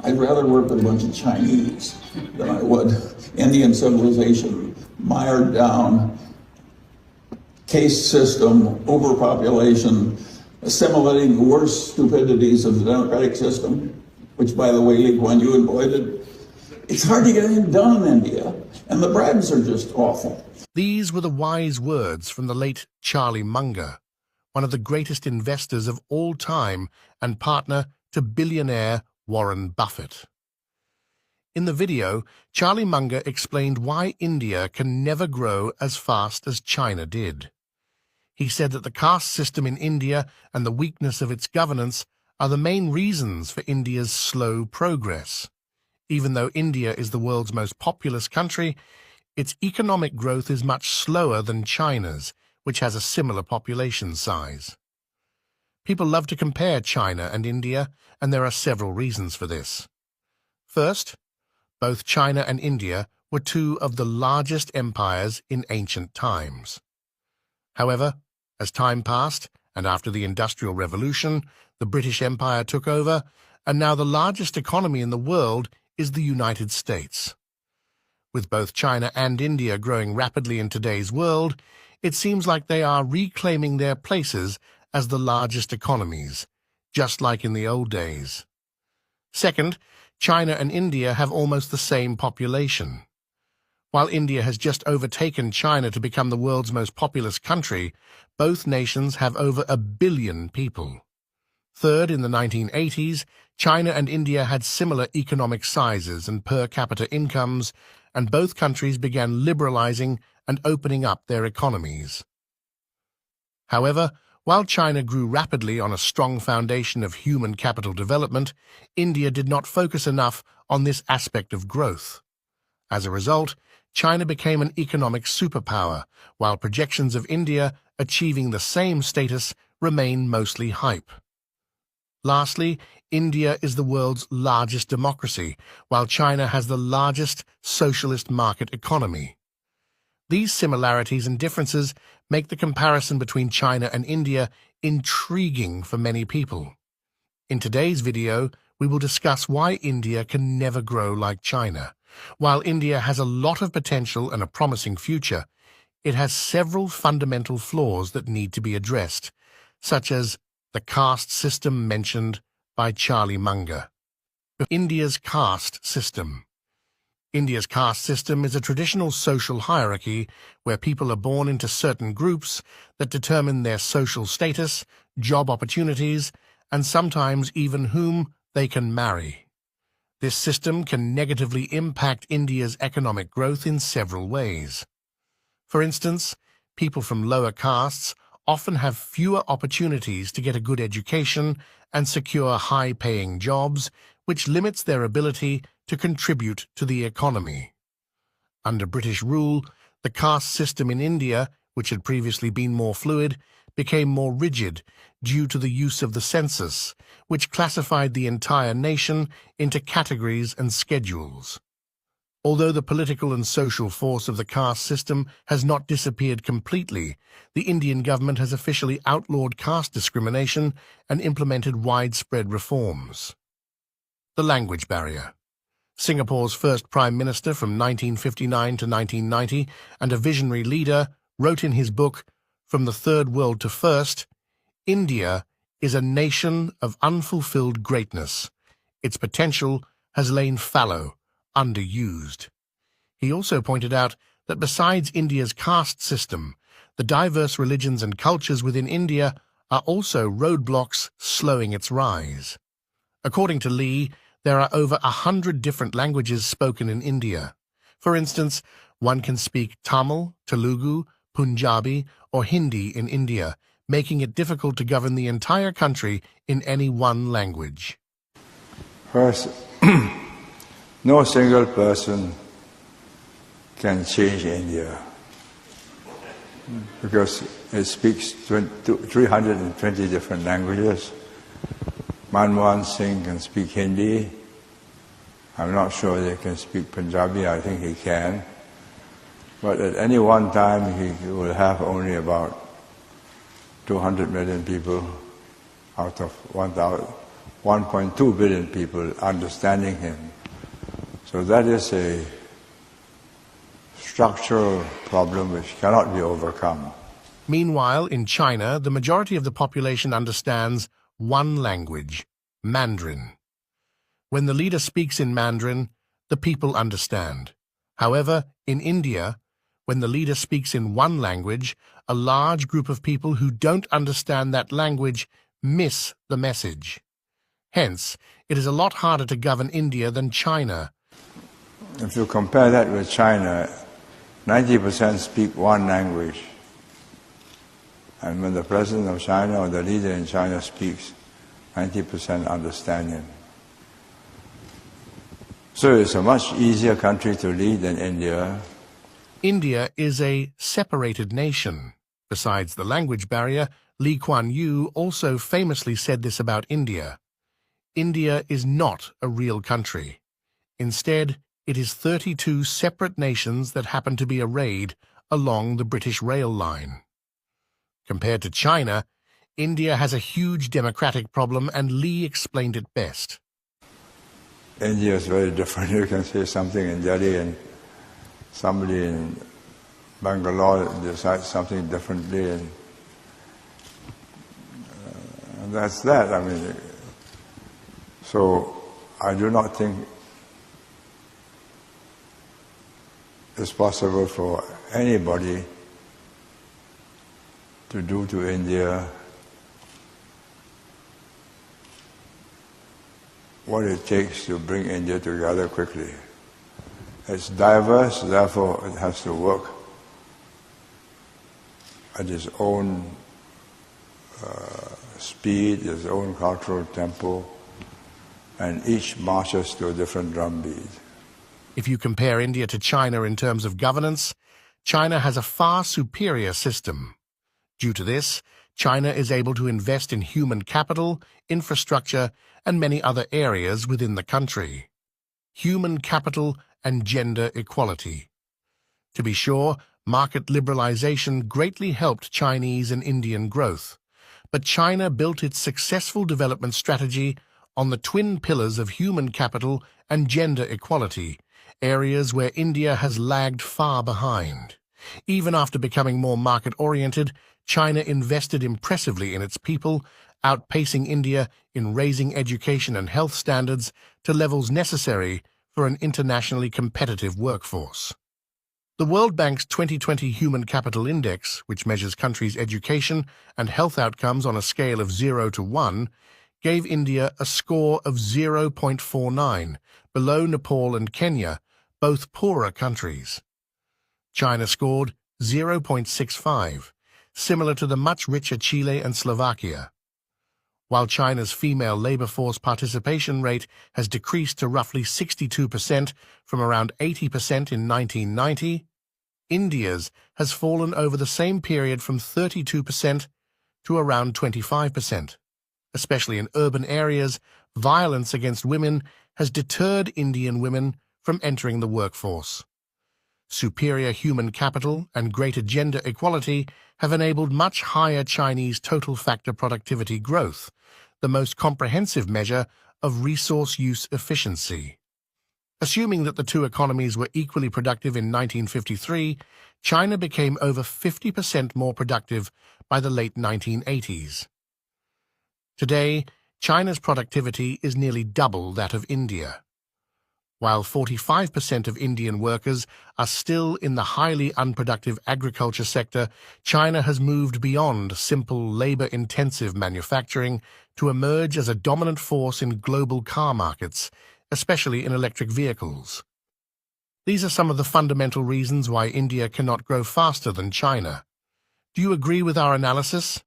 I'd rather work with a bunch of Chinese than I would Indian civilization, mired down, caste system, overpopulation, assimilating the worst stupidities of the democratic system, which, by the way, Lee Kuan Yew avoided. It's hard to get anything done in India, and the bribes are just awful. These were the wise words from the late Charlie Munger, one of the greatest investors of all time and partner to billionaire Warren Buffett. In the video, Charlie Munger explained why India can never grow as fast as China did. He said that the caste system in India and the weakness of its governance are the main reasons for India's slow progress. Even though India is the world's most populous country, its economic growth is much slower than China's, which has a similar population size. People love to compare China and India, and there are several reasons for this. First, both China and India were two of the largest empires in ancient times. However, as time passed, and after the Industrial Revolution, the British Empire took over, and now the largest economy in the world is the United States. With both China and India growing rapidly in today's world, it seems like they are reclaiming their places as the largest economies, just like in the old days. Second, China and India have almost the same population. While India has just overtaken China to become the world's most populous country, both nations have over 1 billion people. Third, in the 1980s, China and India had similar economic sizes and per capita incomes, and both countries began liberalizing and opening up their economies. However, while China grew rapidly on a strong foundation of human capital development, India did not focus enough on this aspect of growth. As a result, China became an economic superpower, while projections of India achieving the same status remain mostly hype. Lastly, India is the world's largest democracy, while China has the largest socialist market economy. These similarities and differences make the comparison between China and India intriguing for many people. In today's video, we will discuss why India can never grow like China. While India has a lot of potential and a promising future, it has several fundamental flaws that need to be addressed, such as the caste system mentioned by Charlie Munger. India's caste system. India's caste system is a traditional social hierarchy where people are born into certain groups that determine their social status, job opportunities, and sometimes even whom they can marry. This system can negatively impact India's economic growth in several ways. For instance, people from lower castes often have fewer opportunities to get a good education and secure high-paying jobs, which limits their ability to contribute to the economy. Under British rule, the caste system in India, which had previously been more fluid, became more rigid due to the use of the census, which classified the entire nation into categories and schedules. Although the political and social force of the caste system has not disappeared completely, the Indian government has officially outlawed caste discrimination and implemented widespread reforms. The language barrier. Singapore's first Prime Minister from 1959 to 1990 and a visionary leader wrote in his book, From the Third World to First, India is a nation of unfulfilled greatness. Its potential has lain fallow, underused. He also pointed out that besides India's caste system, the diverse religions and cultures within India are also roadblocks slowing its rise. According to Lee, there are over 100 different languages spoken in India. For instance, one can speak Tamil, Telugu, Punjabi, or Hindi in India, making it difficult to govern the entire country in any one language. First, no single person can change India because it speaks 320 different languages. Manmohan Singh can speak Hindi. I'm not sure they can speak Punjabi. I think he can. But at any one time, he will have only about 200 million people out of 1.2 billion people understanding him. So that is a structural problem which cannot be overcome. Meanwhile, in China, the majority of the population understands one language, Mandarin. When the leader speaks in Mandarin, the people understand. However, in India, when the leader speaks in one language, a large group of people who don't understand that language miss the message. Hence, it is a lot harder to govern India than China. If you compare that with China, 90% speak one language. And when the president of China or the leader in China speaks, 90% understand him. So it's a much easier country to lead than India. India is a separated nation. Besides the language barrier, Lee Kuan Yew also famously said this about India. India is not a real country. Instead, it is 32 separate nations that happen to be arrayed along the British rail line. Compared to China, India has a huge democratic problem, and Lee explained it best. India is very different. You can say something in Delhi and somebody in Bangalore decides something differently, and that's that. I mean, so I do not think it's possible for anybody to do to India what it takes to bring India together quickly. It's diverse, therefore it has to work at its own speed, its own cultural tempo, and each marches to a different drumbeat. If you compare India to China in terms of governance, China has a far superior system. Due to this, China is able to invest in human capital, infrastructure, and many other areas within the country. Human capital and gender equality. To be sure, market liberalization greatly helped Chinese and Indian growth, but China built its successful development strategy on the twin pillars of human capital and gender equality, areas where India has lagged far behind. Even after becoming more market-oriented, China invested impressively in its people, outpacing India in raising education and health standards to levels necessary for an internationally competitive workforce. The World Bank's 2020 Human Capital Index, which measures countries' education and health outcomes on a scale of 0 to 1, gave India a score of 0.49, below Nepal and Kenya, both poorer countries. China scored 0.65, similar to the much richer Chile and Slovakia. While China's female labor force participation rate has decreased to roughly 62% from around 80% in 1990, India's has fallen over the same period from 32% to around 25%. Especially in urban areas, violence against women has deterred Indian women from entering the workforce. Superior human capital and greater gender equality have enabled much higher Chinese total factor productivity growth, the most comprehensive measure of resource use efficiency. Assuming that the two economies were equally productive in 1953, China became over 50% more productive by the late 1980s. Today, China's productivity is nearly double that of India. While 45% of Indian workers are still in the highly unproductive agriculture sector, China has moved beyond simple labor-intensive manufacturing to emerge as a dominant force in global car markets, especially in electric vehicles. These are some of the fundamental reasons why India cannot grow faster than China. Do you agree with our analysis?